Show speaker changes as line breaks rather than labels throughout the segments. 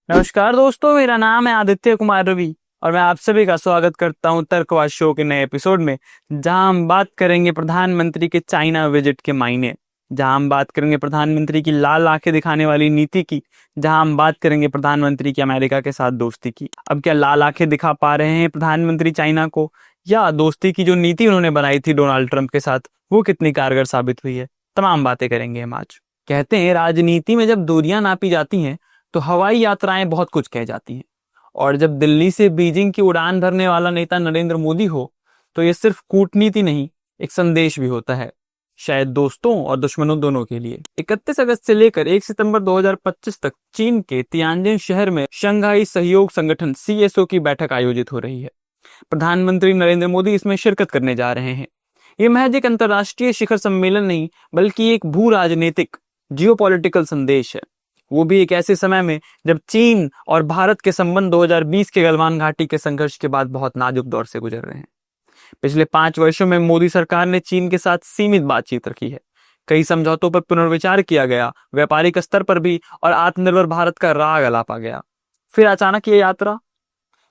नमस्कार दोस्तों, मेरा नाम है आदित्य कुमार रवि और मैं आप सभी का स्वागत करता हूं तर्कवाद शो के नए एपिसोड में, जहां हम बात करेंगे प्रधानमंत्री के चाइना विजिट के मायने, जहां हम बात करेंगे प्रधानमंत्री की लाल आंखें दिखाने वाली नीति की, जहां हम बात करेंगे प्रधानमंत्री की अमेरिका के साथ दोस्ती की। अब क्या लाल आंखें दिखा पा रहे हैं प्रधानमंत्री चाइना को, या दोस्ती की जो नीति उन्होंने बनाई थी डोनाल्ड ट्रंप के साथ वो कितनी कारगर साबित हुई है? तमाम बातें करेंगे हम आज। कहते हैं राजनीति में जब दूरियां नापी जाती हैं तो हवाई यात्राएं बहुत कुछ कह जाती हैं, और जब दिल्ली से बीजिंग की उड़ान भरने वाला नेता नरेंद्र मोदी हो तो ये सिर्फ कूटनीति नहीं, एक संदेश भी होता है, शायद दोस्तों और दुश्मनों दोनों के लिए। 31 अगस्त से लेकर 1 सितंबर 2025 तक चीन के तियानजिन शहर में शंघाई सहयोग संगठन सीएसओ की बैठक आयोजित हो रही है। प्रधानमंत्री नरेंद्र मोदी इसमें शिरकत करने जा रहे हैं। ये महज एक अंतर्राष्ट्रीय शिखर सम्मेलन नहीं, बल्कि एक भू राजनीतिक जियोपॉलिटिकल संदेश है, वो भी एक ऐसे समय में जब चीन और भारत के संबंध 2020 के गलवान घाटी के संघर्ष के बाद बहुत नाजुक दौर से गुजर रहे हैं। पिछले 5 वर्षों में मोदी सरकार ने चीन के साथ सीमित बातचीत रखी है, कई समझौतों पर पुनर्विचार किया गया, व्यापारिक स्तर पर भी, और आत्मनिर्भर भारत का राग अलापा गया। फिर अचानक ये यात्रा।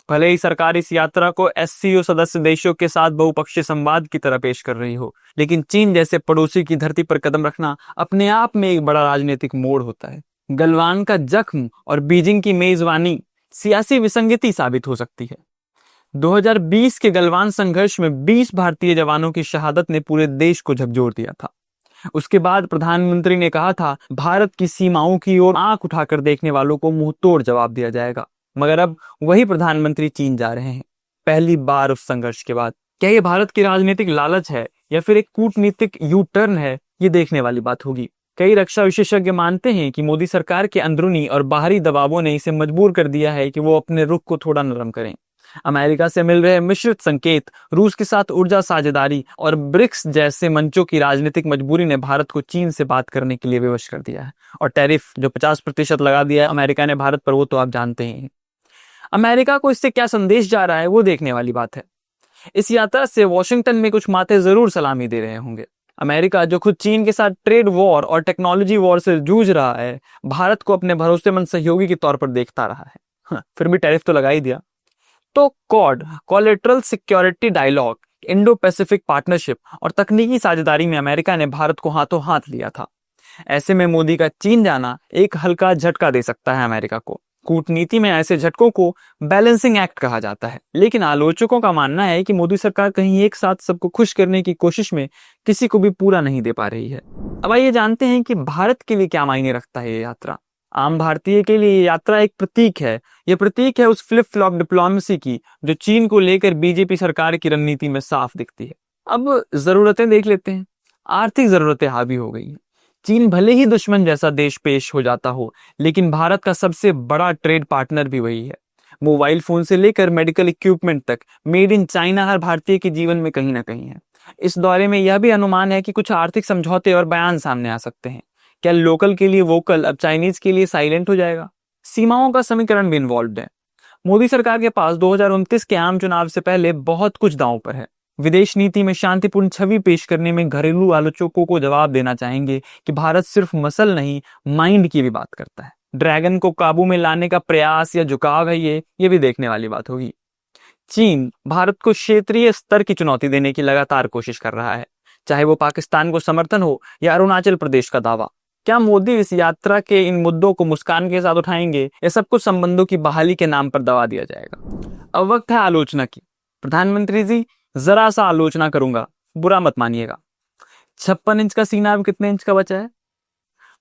भले ही सरकार इस यात्रा को एससीओ सदस्य देशों के साथ बहुपक्षीय संवाद की तरह पेश कर रही हो, लेकिन चीन जैसे पड़ोसी की धरती पर कदम रखना अपने आप में एक बड़ा राजनीतिक मोड़ होता है। गलवान का जख्म और बीजिंग की मेजबानी सियासी विसंगति साबित हो सकती है। 2020 के गलवान संघर्ष में 20 भारतीय जवानों की शहादत ने पूरे देश को झकझोर दिया था। उसके बाद प्रधानमंत्री ने कहा था, भारत की सीमाओं की ओर आंख उठाकर देखने वालों को मुंह तोड़ जवाब दिया जाएगा। मगर अब वही प्रधानमंत्री चीन जा रहे हैं, पहली बार उस संघर्ष के बाद। क्या ये भारत की राजनीतिक लालच है या फिर एक कूटनीतिक यू टर्न है, ये देखने वाली बात होगी। कई रक्षा विशेषज्ञ मानते हैं कि मोदी सरकार के अंदरूनी और बाहरी दबावों ने इसे मजबूर कर दिया है कि वो अपने रुख को थोड़ा नरम करें। अमेरिका से मिल रहे मिश्रित संकेत, रूस के साथ ऊर्जा साझेदारी और ब्रिक्स जैसे मंचों की राजनीतिक मजबूरी ने भारत को चीन से बात करने के लिए विवश कर दिया है। और टैरिफ जो 50% लगा दिया है अमेरिका ने भारत पर, वो तो आप जानते ही हैं। अमेरिका को इससे क्या संदेश जा रहा है वो देखने वाली बात है। इस यात्रा से वॉशिंगटन में कुछ माथे जरूर सलामी दे रहे होंगे। अमेरिका जो खुद चीन के साथ ट्रेड वॉर और टेक्नोलॉजी वॉर से जूझ रहा है, भारत को अपने भरोसेमंद सहयोगी के तौर पर देखता रहा है। फिर भी टैरिफ तो लगा ही दिया। तो Quad, collateral security dialogue, Indo Pacific partnership और तकनीकी साझेदारी में अमेरिका ने भारत को हाथों हाथ लिया था। ऐसे में मोदी का चीन जाना एक हल्का झटका दे सकता है अमेरिका को। कूटनीति में ऐसे झटकों को बैलेंसिंग एक्ट कहा जाता है, लेकिन आलोचकों का मानना है कि मोदी सरकार कहीं एक साथ सबको खुश करने की कोशिश में किसी को भी पूरा नहीं दे पा रही है। अब आइए जानते हैं कि भारत के लिए क्या मायने रखता है ये यात्रा। आम भारतीय के लिए ये यात्रा एक प्रतीक है। यह प्रतीक है उस फ्लिप फ्लॉप डिप्लोमेसी की जो चीन को लेकर बीजेपी सरकार की रणनीति में साफ दिखती है। अब जरूरतें देख लेते हैं। आर्थिक जरूरतें हावी हो गई हैं। चीन भले ही दुश्मन जैसा देश पेश हो जाता हो, लेकिन भारत का सबसे बड़ा ट्रेड पार्टनर भी वही है। मोबाइल फोन से लेकर मेडिकल इक्विपमेंट तक मेड इन चाइना हर भारतीय के जीवन में कहीं ना कहीं है। इस दौरे में यह भी अनुमान है कि कुछ आर्थिक समझौते और बयान सामने आ सकते हैं। क्या लोकल के लिए वोकल अब चाइनीज के लिए साइलेंट हो जाएगा? सीमाओं का समीकरण भी इन्वॉल्व है। मोदी सरकार के पास 2029 के आम चुनाव से पहले बहुत कुछ दांव पर है। विदेश नीति में शांतिपूर्ण छवि पेश करने में घरेलू आलोचकों को जवाब देना चाहेंगे कि भारत सिर्फ मसल नहीं, माइंड की भी बात करता है। ड्रैगन को काबू में लाने का प्रयास या झुकाव है ये भी देखने वाली बात होगी। चीन भारत को क्षेत्रीय स्तर की चुनौती देने की लगातार कोशिश कर रहा है, चाहे वो पाकिस्तान को समर्थन हो या अरुणाचल प्रदेश का दावा। क्या मोदी इस यात्रा के इन मुद्दों को मुस्कान के साथ उठाएंगे या सब कुछ संबंधों की बहाली के नाम पर दबा दिया जाएगा? अब वक्त है आलोचना की। प्रधानमंत्री जी, जरा सा आलोचना करूंगा, बुरा मत मानिएगा। 56 इंच का सीना अब कितने इंच का बचा है?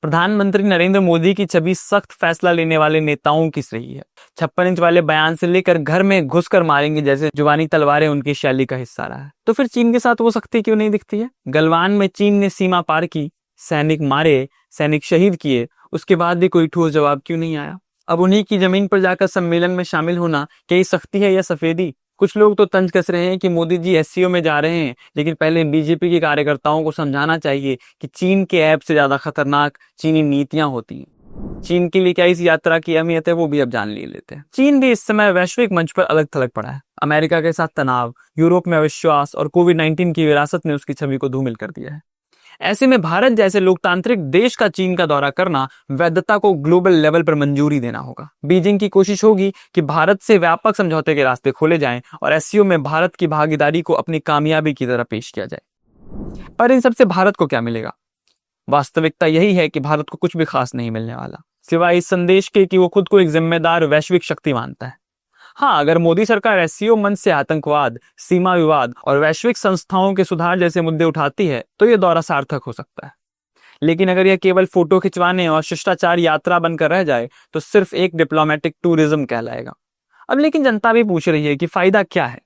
प्रधानमंत्री नरेंद्र मोदी की छवि सख्त फैसला लेने वाले नेताओं की रही है। 56 इंच वाले बयान से लेकर घर में घुसकर मारेंगे जैसे जुबानी तलवारें उनकी शैली का हिस्सा रहा है। तो फिर चीन के साथ वो सख्ती क्यों नहीं दिखती है? गलवान में चीन ने सीमा पार की, सैनिक मारे, सैनिक शहीद किए, उसके बाद भी कोई ठोस जवाब क्यों नहीं आया? अब उन्हीं की जमीन पर जाकर सम्मेलन में शामिल होना क्या ये सख्ती है या सफेदी? कुछ लोग तो तंज कस रहे हैं कि मोदी जी एससीओ में जा रहे हैं, लेकिन पहले बीजेपी के कार्यकर्ताओं को समझाना चाहिए कि चीन के ऐप से ज्यादा खतरनाक चीनी नीतियां होती हैं। चीन के लिए क्या इस यात्रा की अहमियत है वो भी अब जान लेते हैं। चीन भी इस समय वैश्विक मंच पर अलग थलग पड़ा है। अमेरिका के साथ तनाव, यूरोप में अविश्वास और कोविड-19 की विरासत ने उसकी छवि को धूमिल कर दिया है। ऐसे में भारत जैसे लोकतांत्रिक देश का चीन का दौरा करना वैधता को ग्लोबल लेवल पर मंजूरी देना होगा। बीजिंग की कोशिश होगी कि भारत से व्यापक समझौते के रास्ते खोले जाएं और एससीओ में भारत की भागीदारी को अपनी कामयाबी की तरह पेश किया जाए। पर इन सबसे भारत को क्या मिलेगा? वास्तविकता यही है कि भारत को कुछ भी खास नहीं मिलने वाला, सिवाय इस संदेश के कि वो खुद को एक जिम्मेदार वैश्विक शक्ति मानता है। हाँ, अगर मोदी सरकार एससीओ मंच से आतंकवाद, सीमा विवाद और वैश्विक संस्थाओं के सुधार जैसे मुद्दे उठाती है तो ये दौरा सार्थक हो सकता है। लेकिन अगर यह केवल फोटो खिंचवाने और शिष्टाचार यात्रा बनकर रह जाए तो सिर्फ एक डिप्लोमेटिक टूरिज्म कहलाएगा। अब लेकिन जनता भी पूछ रही है कि फायदा क्या है?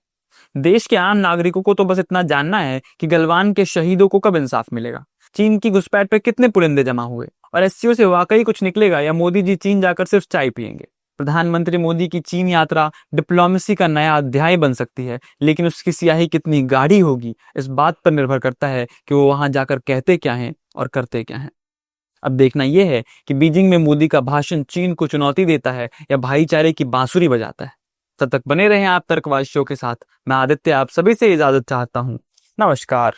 देश के आम नागरिकों को तो बस इतना जानना है कि गलवान के शहीदों को कब इंसाफ मिलेगा, चीन की घुसपैठ पर कितने पुरिंदे जमा हुए और एससीओ से वाकई कुछ निकलेगा या मोदी जी चीन जाकर सिर्फ चाय पियेंगे। प्रधानमंत्री मोदी की चीन यात्रा डिप्लोमेसी का नया अध्याय बन सकती है, लेकिन उसकी स्याही कितनी गाढ़ी होगी इस बात पर निर्भर करता है कि वो वहां जाकर कहते क्या हैं और करते क्या हैं। अब देखना यह है कि बीजिंग में मोदी का भाषण चीन को चुनौती देता है या भाईचारे की बांसुरी बजाता है। तब तक बने रहें आप तर्कवाद शो के साथ। मैं आदित्य आप सभी से इजाजत चाहता हूँ। नमस्कार।